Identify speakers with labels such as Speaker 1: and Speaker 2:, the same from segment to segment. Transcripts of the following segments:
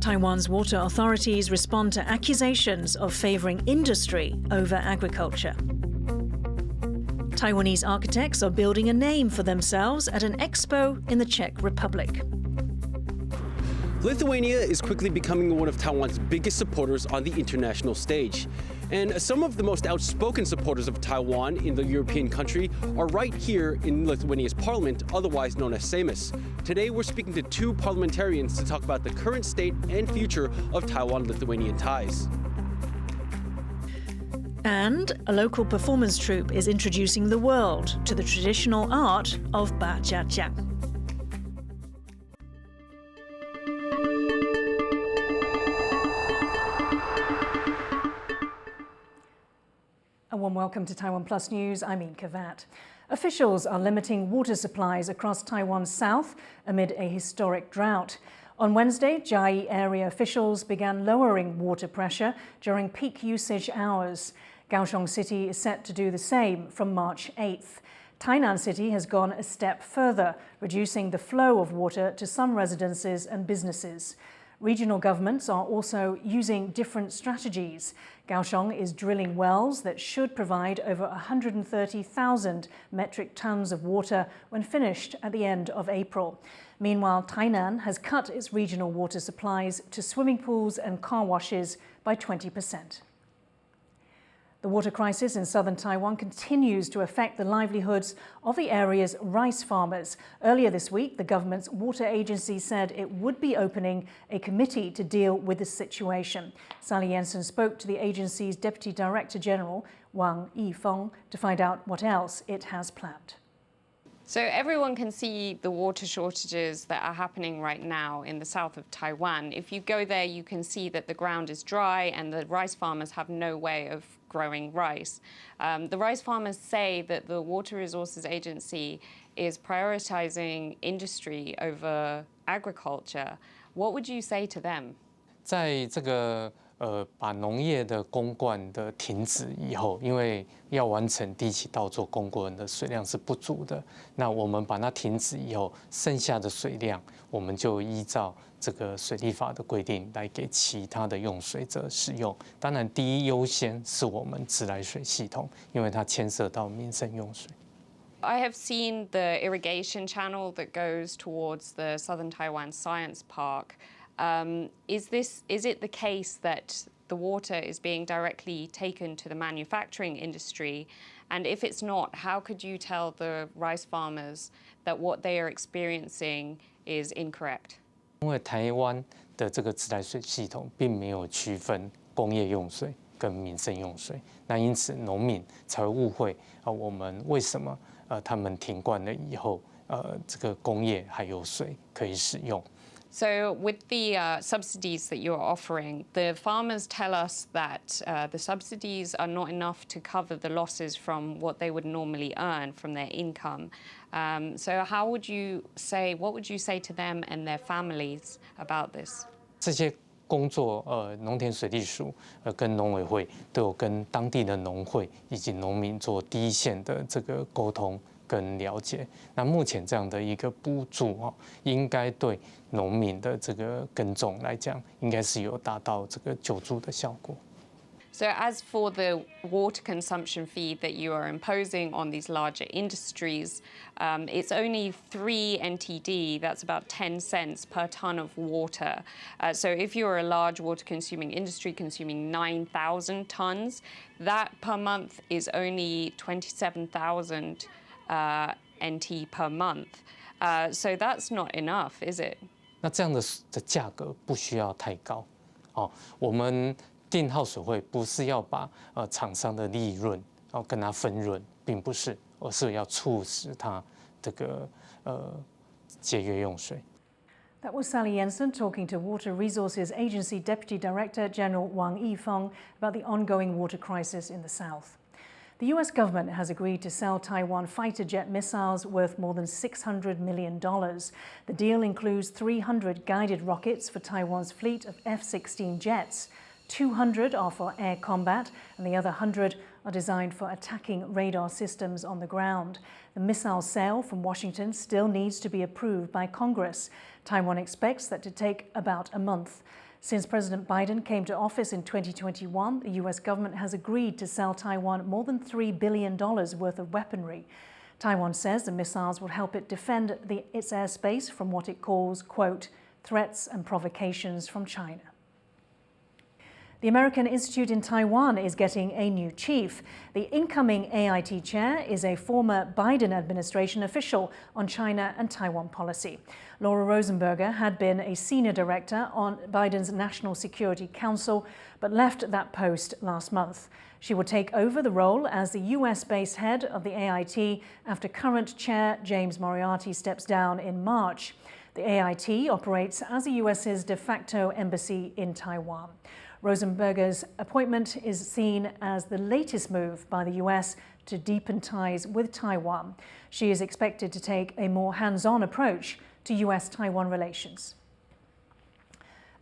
Speaker 1: Taiwan's water authorities respond to accusations of favouring industry over agriculture. Taiwanese architects are building a name for themselves at an expo in the Czech Republic.
Speaker 2: Lithuania is quickly becoming one of Taiwan's biggest supporters on the international stage. And some of the most outspoken supporters of Taiwan in the European country are right here in Lithuania's parliament, otherwise known as Seimas. Today we're speaking to two parliamentarians to talk about the current state and future of Taiwan-Lithuanian ties.
Speaker 1: And a local performance troupe is introducing the world to the traditional art of Ba Jia Jiang. A warm welcome to TaiwanPlus News. I'm Yin Khvat. Officials are limiting water supplies across Taiwan's south amid a historic drought. On Wednesday, Chiayi area officials began lowering water pressure during peak usage hours. Kaohsiung City is set to do the same from March 8th. Tainan City has gone a step further, reducing the flow of water to some residences and businesses. Regional governments are also using different strategies. Kaohsiung is drilling wells that should provide over 130,000 metric tons of water when finished at the end of April. Meanwhile, Tainan has cut its regional water supplies to swimming pools and car washes by 20%. The water crisis in southern Taiwan continues to affect the livelihoods of the area's rice farmers. Earlier this week, the government's water agency said it would be opening a committee to deal with the situation. Sally Jensen spoke to the agency's Deputy Director General, Wang Yifeng, to find out what else it has planned.
Speaker 3: So everyone can see the water shortages that are happening right now in the south of Taiwan. If you go there, you can see that the ground is dry and the rice farmers have no way of growing rice. The rice farmers say that the Water Resources Agency is prioritizing industry over agriculture. What would you say to them?
Speaker 4: 在这个把农业的供灌的停止以后，因为要完成第一期稻作供灌的水量是不足的，那我们把它停止以后，剩下的水量我们就依照这个水利法的规定来给其他的用水者使用。当然，第一优先是我们自来水系统，因为它牵涉到民生用水。
Speaker 3: I have seen the irrigation channel that goes towards the Southern Taiwan Science Park. Is it the case that the water is being directly taken to the manufacturing industry? And if it's not, how could you tell the rice farmers that what they are experiencing is incorrect?
Speaker 4: 因为台湾的这个自来水系统并没有区分工业用水跟民生用水，那因此农民才会误会我们为什么他们停灌了以后这个工业还有水可以使用。
Speaker 3: So with the subsidies that you're offering, the farmers tell us that the subsidies are not enough to cover the losses from what they would normally earn from their income. So what would you say to them and their families about this?
Speaker 4: 这些工作农田水利署跟农委会都有跟当地的农会以及农民做第一线的这个沟通。 跟了解，那目前这样的一个补助应该对农民的这个耕种来讲，应该是有达到这个救助的效果。
Speaker 3: So as for the water consumption fee that you are imposing on these larger industries, it's only 3 NTD, that's about 10 cents per ton of water. So if you're a large water consuming industry consuming 9,000 tons, that per month is only 27,000 NT per month. So that's not enough, is it?
Speaker 4: 那这样的价格不需要太高，我们定耗水会不是要把厂商的利润跟它分润，并不是，而是要促使它这个节约用水。
Speaker 1: That was Sally Jensen talking to Water Resources Agency Deputy Director General Wang Yifeng about the ongoing water crisis in the south. The US government has agreed to sell Taiwan fighter jet missiles worth more than $600 million. The deal includes 300 guided rockets for Taiwan's fleet of F-16 jets. 200 are for air combat and the other 100 are designed for attacking radar systems on the ground. The missile sale from Washington still needs to be approved by Congress. Taiwan expects that to take about a month. Since President Biden came to office in 2021, the U.S. government has agreed to sell Taiwan more than $3 billion worth of weaponry. Taiwan says the missiles will help it defend its airspace from what it calls, quote, threats and provocations from China. The American Institute in Taiwan is getting a new chief. The incoming AIT chair is a former Biden administration official on China and Taiwan policy. Laura Rosenberger had been a senior director on Biden's National Security Council, but left that post last month. She will take over the role as the US-based head of the AIT after current chair James Moriarty steps down in March. The AIT operates as the US's de facto embassy in Taiwan. Rosenberger's appointment is seen as the latest move by the US to deepen ties with Taiwan. She is expected to take a more hands-on approach to US-Taiwan relations.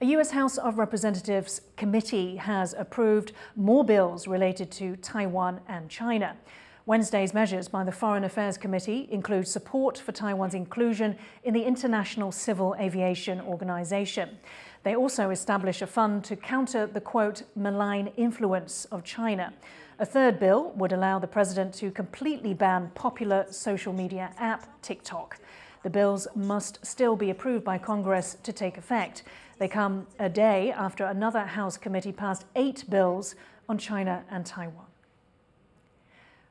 Speaker 1: A US House of Representatives committee has approved more bills related to Taiwan and China. Wednesday's measures by the Foreign Affairs Committee include support for Taiwan's inclusion in the International Civil Aviation Organization. They also establish a fund to counter the, quote, malign influence of China. A third bill would allow the president to completely ban popular social media app TikTok. The bills must still be approved by Congress to take effect. They come a day after another House committee passed 8 bills on China and Taiwan.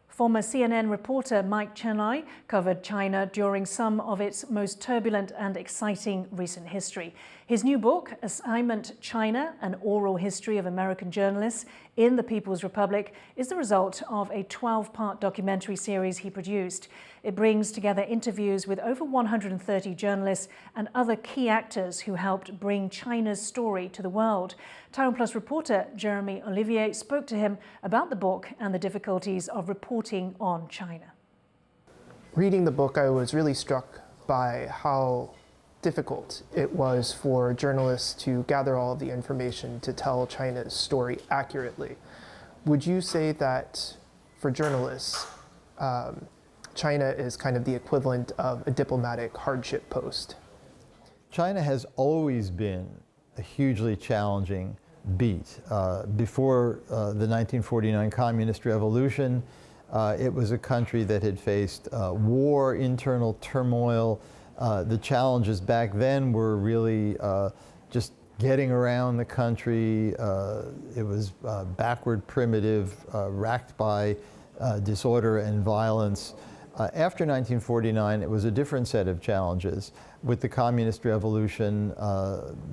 Speaker 1: Former CNN reporter Mike Chinoy covered China during some of its most turbulent and exciting recent history. His new book, Assignment China, An Oral History of American Journalists in the People's Republic, is the result of a 12-part documentary series he produced. It brings together interviews with over 130 journalists and other key actors who helped bring China's story to the world. TaiwanPlus reporter Jeremy Olivier spoke to him about the book and the difficulties of reporting on China.
Speaker 5: Reading the book, I was really struck by how difficult it was for journalists to gather all of the information to tell China's story accurately. Would you say that for journalists, China is kind of the equivalent of a diplomatic hardship post?
Speaker 6: China has always been a hugely challenging beat. Before the 1949 Communist Revolution, it was a country that had faced war, internal turmoil. The challenges back then were really just getting around the country. It was backward, primitive, racked by disorder and violence. After 1949, it was a different set of challenges. With the Communist Revolution,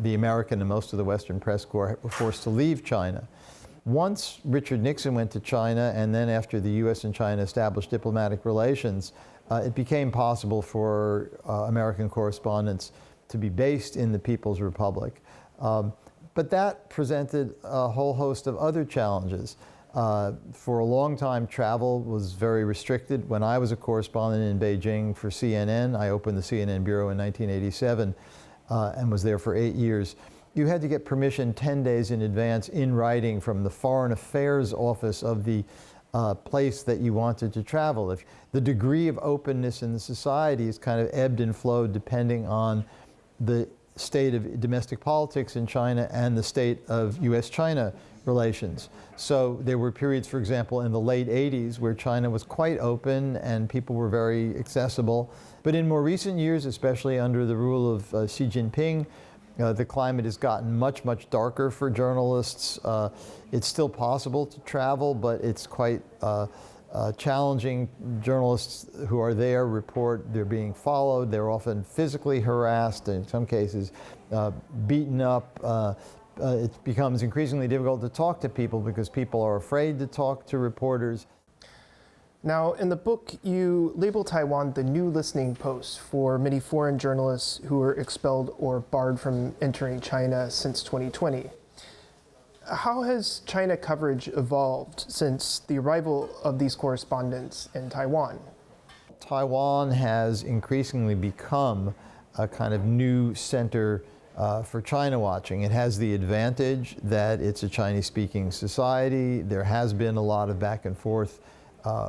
Speaker 6: the American and most of the Western press corps were forced to leave China. Once Richard Nixon went to China, and then after the US and China established diplomatic relations, it became possible for American correspondents to be based in the People's Republic. But that presented a whole host of other challenges. For a long time, travel was very restricted. When I was a correspondent in Beijing for CNN, I opened the CNN Bureau in 1987 and was there for 8 years. You had to get permission 10 days in advance in writing from the Foreign Affairs Office of the place that you wanted to travel. If the degree of openness in the society is kind of ebbed and flowed depending on the state of domestic politics in China and the state of US-China relations. So there were periods, for example, in the late 80s where China was quite open and people were very accessible. But in more recent years, especially under the rule of Xi Jinping, the climate has gotten much, much darker for journalists. It's still possible to travel, but it's quite challenging. Journalists who are there report they're being followed. They're often physically harassed, in some cases beaten up. It becomes increasingly difficult to talk to people because people are afraid to talk to reporters.
Speaker 5: Now, in the book, you label Taiwan the new listening post for many foreign journalists who were expelled or barred from entering China since 2020. How has China coverage evolved since the arrival of these correspondents in Taiwan?
Speaker 6: Taiwan has increasingly become a kind of new center for China watching. It has the advantage that it's a Chinese-speaking society. There has been a lot of back and forth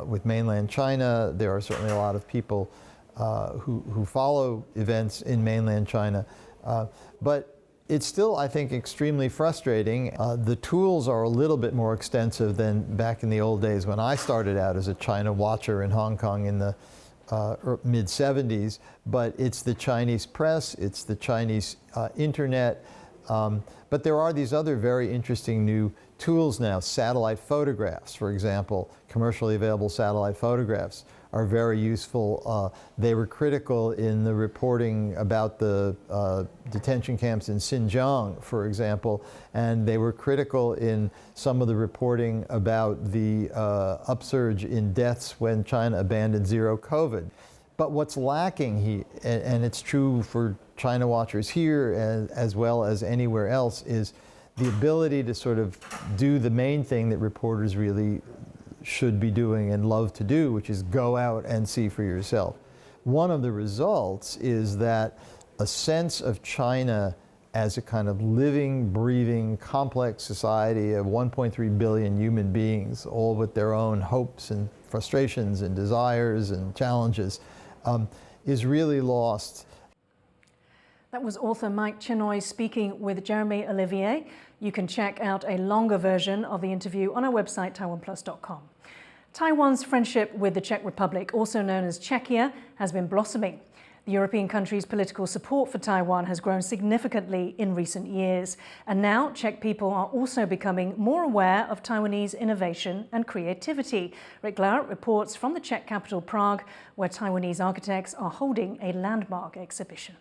Speaker 6: with mainland China. There are certainly a lot of people who follow events in mainland China. But it's still, I think, extremely frustrating. The tools are a little bit more extensive than back in the old days when I started out as a China watcher in Hong Kong in the mid-70s, but it's the Chinese press, it's the Chinese internet, but there are these other very interesting new tools now. Satellite photographs, for example, commercially available satellite photographs are very useful. They were critical in the reporting about the detention camps in Xinjiang, for example, and they were critical in some of the reporting about the upsurge in deaths when China abandoned zero COVID. But what's lacking, and it's true for China watchers here as well as anywhere else, is the ability to sort of do the main thing that reporters really should be doing and love to do, which is go out and see for yourself. One of the results is that a sense of China as a kind of living, breathing, complex society of 1.3 billion human beings, all with their own hopes and frustrations and desires and challenges, is really lost.
Speaker 1: That was author Mike Chinoy speaking with Jeremy Olivier. You can check out a longer version of the interview on our website, TaiwanPlus.com. Taiwan's friendship with the Czech Republic, also known as Czechia, has been blossoming. The European country's political support for Taiwan has grown significantly in recent years. And now Czech people are also becoming more aware of Taiwanese innovation and creativity. Rik Glauert reports from the Czech capital Prague, where Taiwanese architects are holding a landmark exhibition.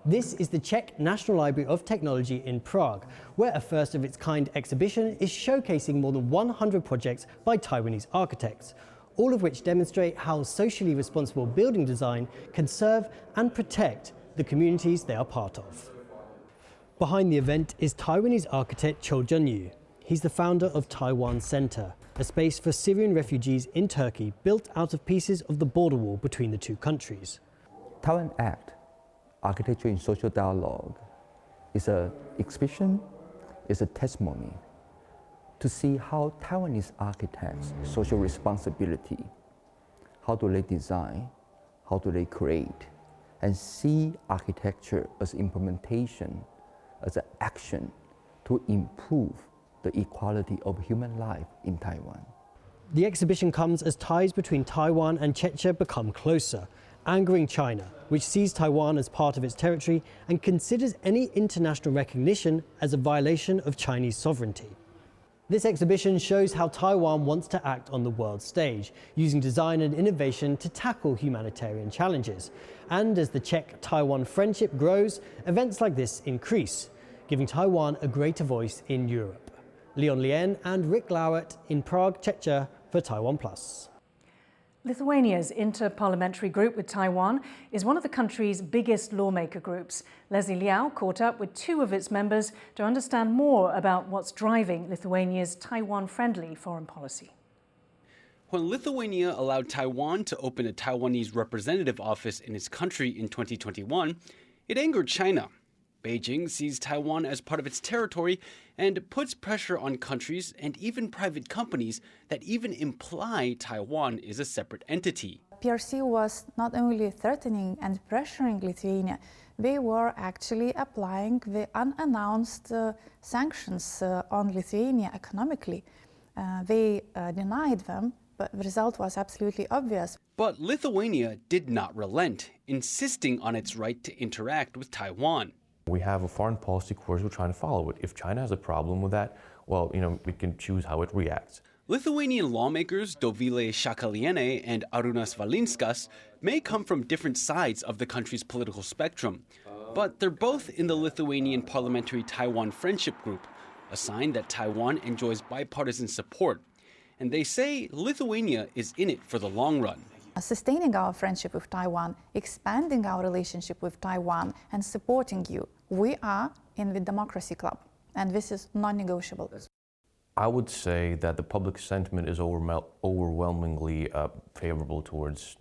Speaker 7: This is the Czech National Library of Technology in Prague, where a first-of-its-kind exhibition is showcasing more than 100 projects by Taiwanese architects, all of which demonstrate how socially responsible building design can serve and protect the communities they are part of. Behind the event is Taiwanese architect Cho Jun-yu. He's the founder of Taiwan Center, a space for Syrian refugees in Turkey built out of pieces of the border wall between the two countries.
Speaker 8: Taiwan Act, Architecture in Social Dialogue, is an exhibition, is a testimony to see how Taiwanese architects' social responsibility, how do they design, how do they create, and see architecture as implementation, as an action to improve the equality of human life in Taiwan.
Speaker 7: The exhibition comes as ties between Taiwan and Czechia become closer, angering China, which sees Taiwan as part of its territory and considers any international recognition as a violation of Chinese sovereignty. This exhibition shows how Taiwan wants to act on the world stage, using design and innovation to tackle humanitarian challenges. And as the Czech-Taiwan friendship grows, events like this increase, giving Taiwan a greater voice in Europe. Liao and Rik Glauert in Prague, Czechia for TaiwanPlus.
Speaker 1: Lithuania's inter-parliamentary group with Taiwan is one of the country's biggest lawmaker groups. Liao caught up with two of its members to understand more about what's driving Lithuania's Taiwan-friendly foreign policy.
Speaker 2: When Lithuania allowed Taiwan to open a Taiwanese representative office in its country in 2021, it angered China. Beijing sees Taiwan as part of its territory and puts pressure on countries and even private companies that even imply Taiwan is a separate entity.
Speaker 9: PRC was not only threatening and pressuring Lithuania, they were actually applying the unannounced sanctions on Lithuania economically. They denied them, but the result was absolutely obvious.
Speaker 2: But Lithuania did not relent, insisting on its right to interact with Taiwan.
Speaker 10: We have a foreign policy course, we're trying to follow it. If China has a problem with that, well, we can choose how it reacts.
Speaker 2: Lithuanian lawmakers Dovile Šakalienė and Arūnas Valinskas may come from different sides of the country's political spectrum, but they're both in the Lithuanian Parliamentary Taiwan Friendship Group, a sign that Taiwan enjoys bipartisan support. And they say Lithuania is in it for the long run.
Speaker 9: Sustaining our friendship with Taiwan, expanding our relationship with Taiwan, and supporting you. We are in the democracy club, and this is non-negotiable.
Speaker 10: I would say that the public sentiment is overwhelmingly favorable towards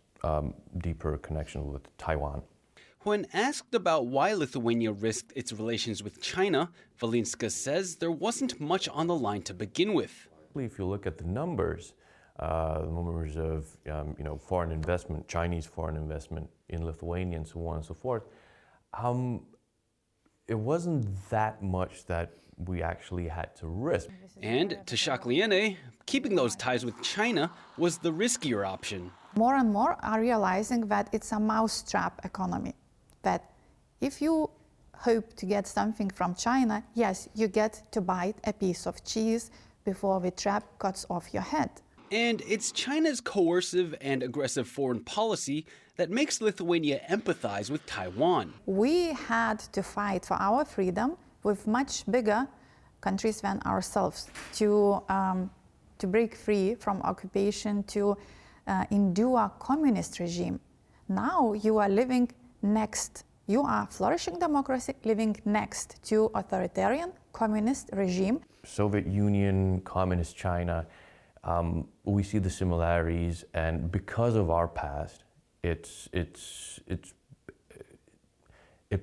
Speaker 10: deeper connection with Taiwan.
Speaker 2: When asked about why Lithuania risked its relations with China, Valinskas says there wasn't much on the line to begin with.
Speaker 10: If you look at the numbers of foreign investment, Chinese foreign investment in Lithuania and so on and so forth, it wasn't that much that we actually had to risk.
Speaker 2: And to Shakliene, keeping those ties with China was the riskier option.
Speaker 9: More and more are realizing that it's a mousetrap economy, that if you hope to get something from China, yes, you get to bite a piece of cheese before the trap cuts off your head.
Speaker 2: And it's China's coercive and aggressive foreign policy that makes Lithuania empathize with Taiwan.
Speaker 9: We had to fight for our freedom with much bigger countries than ourselves to break free from occupation, to endure communist regime. Now you are living next. You are flourishing democracy living next to authoritarian communist regime.
Speaker 10: Soviet Union, Communist China, we see the similarities, and because of our past, it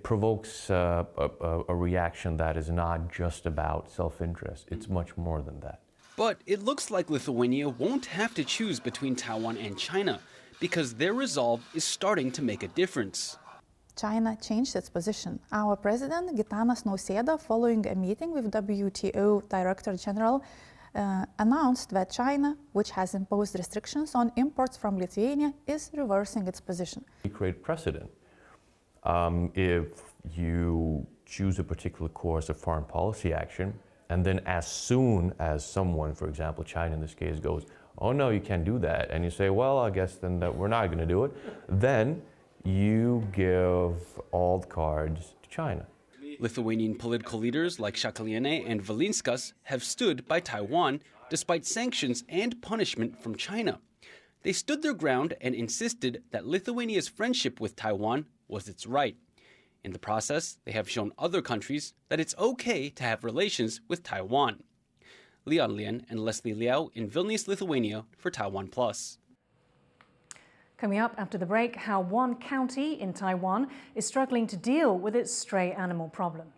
Speaker 10: provokes a reaction that is not just about self-interest. It's much more than that.
Speaker 2: But it looks like Lithuania won't have to choose between Taiwan and China, because their resolve is starting to make a difference.
Speaker 9: China changed its position. Our president, Gitanas Nausėda, following a meeting with WTO Director General, announced that China, which has imposed restrictions on imports from Lithuania, is reversing its position.
Speaker 10: We create precedent. If you choose a particular course of foreign policy action, and then as soon as someone, for example, China in this case, goes, oh no, you can't do that, and you say, well, I guess then that we're not going to do it, then you give all the cards to China.
Speaker 2: Lithuanian political leaders like Shakliene and Valinskas have stood by Taiwan despite sanctions and punishment from China. They stood their ground and insisted that Lithuania's friendship with Taiwan was its right. In the process, they have shown other countries that it's okay to have relations with Taiwan. Liao and Leslie Liao in Vilnius, Lithuania for TaiwanPlus.
Speaker 1: Coming up after the break, how one county in Taiwan is struggling to deal with its stray animal problem.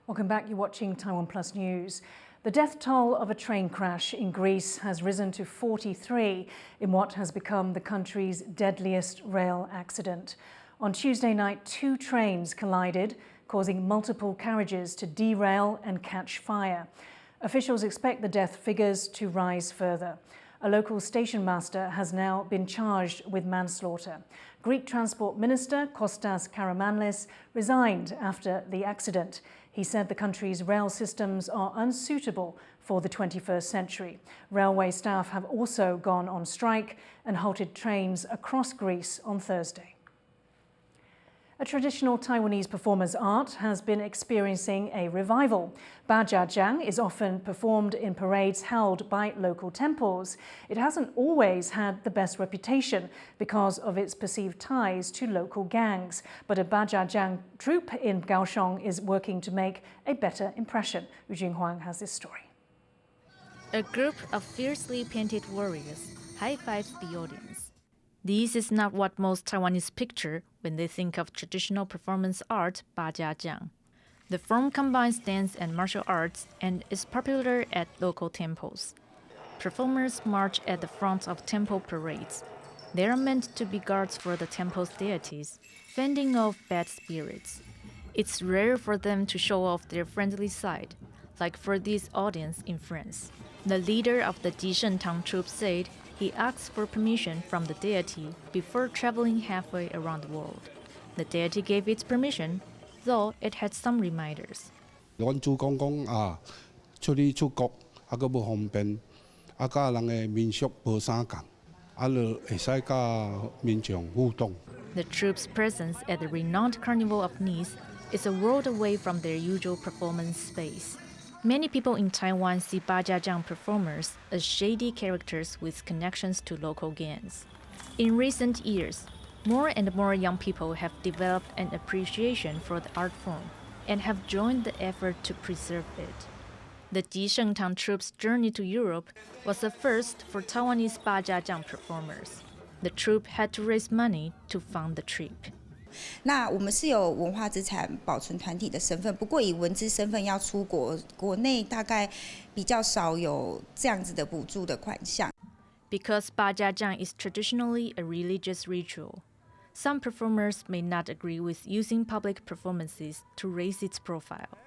Speaker 1: Welcome back. You're watching TaiwanPlus News. The death toll of a train crash in Greece has risen to 43 in what has become the country's deadliest rail accident. On Tuesday night, 2 trains collided, causing multiple carriages to derail and catch fire. Officials expect the death figures to rise further. A local station master has now been charged with manslaughter. Greek Transport Minister Kostas Karamanlis resigned after the accident. He said the country's rail systems are unsuitable for the 21st century. Railway staff have also gone on strike and halted trains across Greece on Thursday. A traditional Taiwanese performer's art has been experiencing a revival. Bajajang is often performed in parades held by local temples. It hasn't always had the best reputation because of its perceived ties to local gangs. But a Bajajang troupe in Kaohsiung is working to make a better impression. Yu Jinhuang has this story.
Speaker 11: A group of fiercely painted warriors high-fives the audience. This is not what most Taiwanese picture when they think of traditional performance art, Bajiajiang. The form combines dance and martial arts and is popular at local temples. Performers march at the front of temple parades. They are meant to be guards for the temple's deities, fending off bad spirits. It's rare for them to show off their friendly side, like for this audience in France. The leader of the Jishentang troops said he asked for permission from the deity before traveling halfway around the world. The deity gave its permission, though it had some reminders.
Speaker 12: 阮主公讲啊，出里出国啊，佫无方便，啊，甲人的民俗无相共，啊，就会使甲民众互动。
Speaker 11: The troops' presence at the renowned Carnival of Nice is a world away from their usual performance space. Many people in Taiwan see Bajiajiang performers as shady characters with connections to local gangs. In recent years, more and more young people have developed an appreciation for the art form and have joined the effort to preserve it. The Jishentang troops' journey to Europe was a first for Taiwanese Bajiajiang performers. The troupe had to raise money to fund the trip.
Speaker 13: 那我们是有文化资产保存团体的身份，不过以文资身份要出国，国内大概比较少有这样子的补助的款项。
Speaker 11: Because Bajiajiang is traditionally a religious ritual, some performers may not agree with using public performances to raise its profile.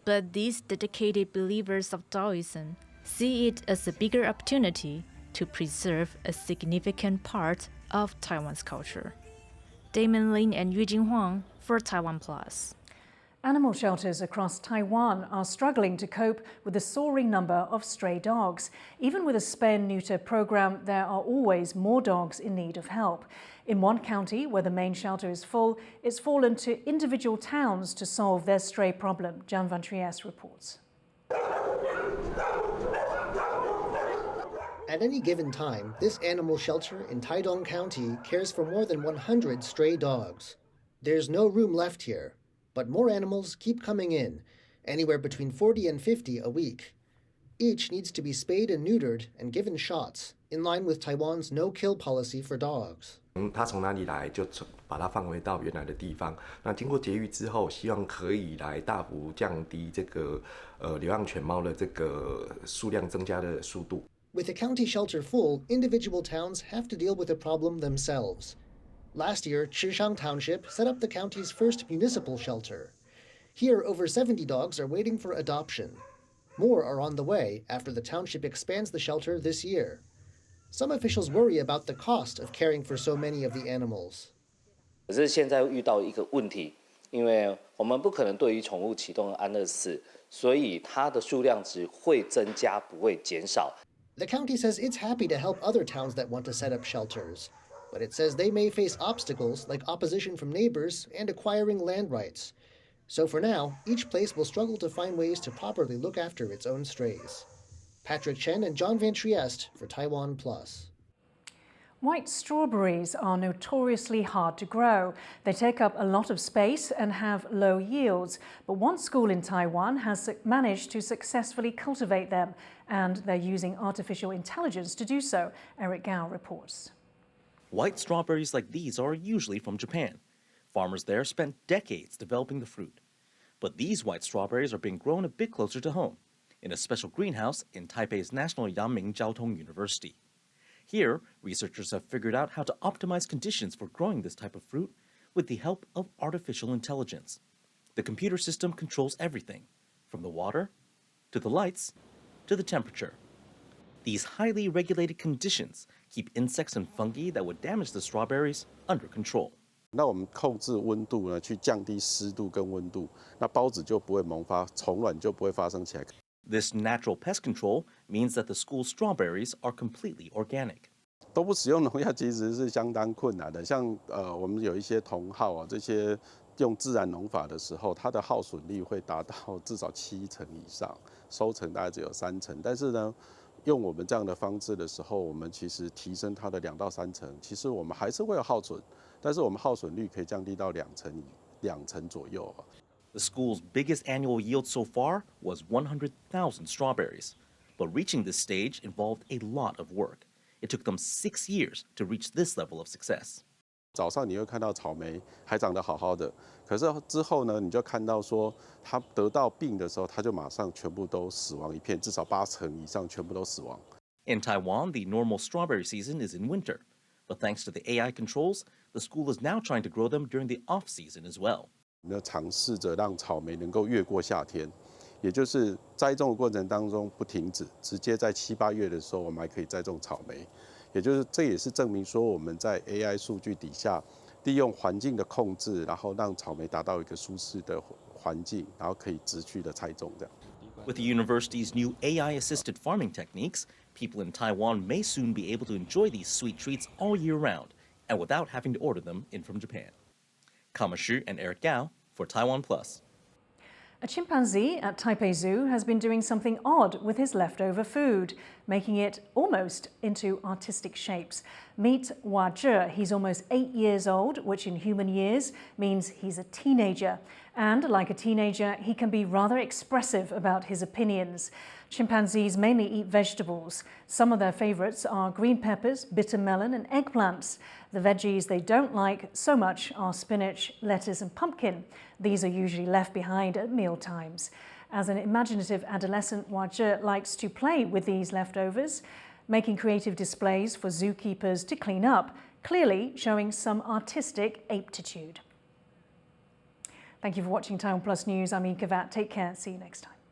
Speaker 11: But these dedicated believers of Taoism see it as a bigger opportunity to preserve a significant part of Taiwan's culture. Damon Lin and Yujing Huang for TaiwanPlus.
Speaker 1: Animal shelters across Taiwan are struggling to cope with the soaring number of stray dogs. Even with a spay and neuter program, there are always more dogs in need of help. In one county where the main shelter is full, it's fallen to individual towns to solve their stray problem. Jan van Trieste reports.
Speaker 14: At any given time, this animal shelter in Taidong County cares for more than 100 stray dogs. There's no room left here, but more animals keep coming in, anywhere between 40 and 50 a week. Each needs to be spayed and neutered and given shots, in line with Taiwan's no-kill policy for dogs.
Speaker 15: 它从哪里来，就把它放回到原来的地方。那经过节育之后，希望可以来大幅降低这个流浪犬猫的这个数量增加的速度。
Speaker 14: With the county shelter full, individual towns have to deal with the problem themselves. Last year, Chishang Township set up the county's first municipal shelter. Here, over 70 dogs are waiting for adoption. More are on the way after the township expands the shelter this year. Some officials worry about the cost of caring for so many of the animals.
Speaker 16: 可是现在遇到一个问题，因为我们不可能对于宠物启动安乐死，所以它的数量只会增加，不会减少。
Speaker 14: The county says it's happy to help other towns that want to set up shelters, but it says they may face obstacles like opposition from neighbors and acquiring land rights. So for now, each place will struggle to find ways to properly look after its own strays. Patrick Chen and John Van Trieste for TaiwanPlus.
Speaker 1: White strawberries are notoriously hard to grow. They take up a lot of space and have low yields. But one school in Taiwan has managed to successfully cultivate them, and they're using artificial intelligence to do so, Rik Glauert reports.
Speaker 17: White strawberries like these are usually from Japan. Farmers there spent decades developing the fruit. But these white strawberries are being grown a bit closer to home, in a special greenhouse in Taipei's National Yangming Jiaotong University. Here, researchers have figured out how to optimize conditions for growing this type of fruit with the help of artificial intelligence. The computer system controls everything, from the water, to the lights, to the temperature. These highly regulated conditions keep insects and fungi that would damage the strawberries under control.
Speaker 18: 那我们控制温度呢，去降低湿度跟温度，那孢子就不会萌发，虫卵就不会发生起来。
Speaker 17: This natural pest control means that the school's strawberries are completely organic.
Speaker 18: 都不使用农药其实是相当困难的，像我们有一些同号啊，这些用自然农法的时候，它的耗损率会达到至少7成以上，收成大概只有3成。但是呢，用我们这样的方式的时候，我们其实提升它的2到3成，其实我们还是会有耗损，但是我们耗损率可以降低到2成左右。
Speaker 17: The school's biggest annual yield so far was 100,000 strawberries. But reaching this stage involved a lot of work, It took them 6 years to reach this level of success.
Speaker 18: 早上你会看到草莓还长得好好的，可是之后呢，你就看到说它得到病的时候，它就马上全部都死亡一片，至少80%以上全部都死亡。
Speaker 17: In Taiwan, the normal strawberry season is in winter, but thanks to the AI controls, the school is now trying to grow them during the off-season as well.
Speaker 18: 我们要尝试着让草莓能够越过夏天，也就是栽种的过程当中不停止，直接在7、8月的时候，我们还可以栽种草莓。也就是这也是证明说我们在 AI 数据底下，利用环境的控制，然后让草莓达到一个舒适的环境，然后可以持续的栽种这样。
Speaker 17: With the university's new AI-assisted farming techniques, people in Taiwan may soon be able to enjoy these sweet treats all year round, and without having to order them in from Japan. Kama Shi and Rik Glauert for TaiwanPlus.
Speaker 1: A chimpanzee at Taipei Zoo has been doing something odd with his leftover food, making it almost into artistic shapes. Meet Hua Zhe. He's almost 8 years old, which in human years means he's a teenager. And like a teenager, he can be rather expressive about his opinions. Chimpanzees mainly eat vegetables. Some of their favorites are green peppers, bitter melon and eggplants. The veggies they don't like so much are spinach, lettuce and pumpkin. These are usually left behind at meal times. As an imaginative adolescent, Hua Zhe likes to play with these leftovers, making creative displays for zookeepers to clean up, clearly showing some artistic aptitude. Thank you for watching TaiwanPlus News. I'm Yin Khvat. Take care. See you next time.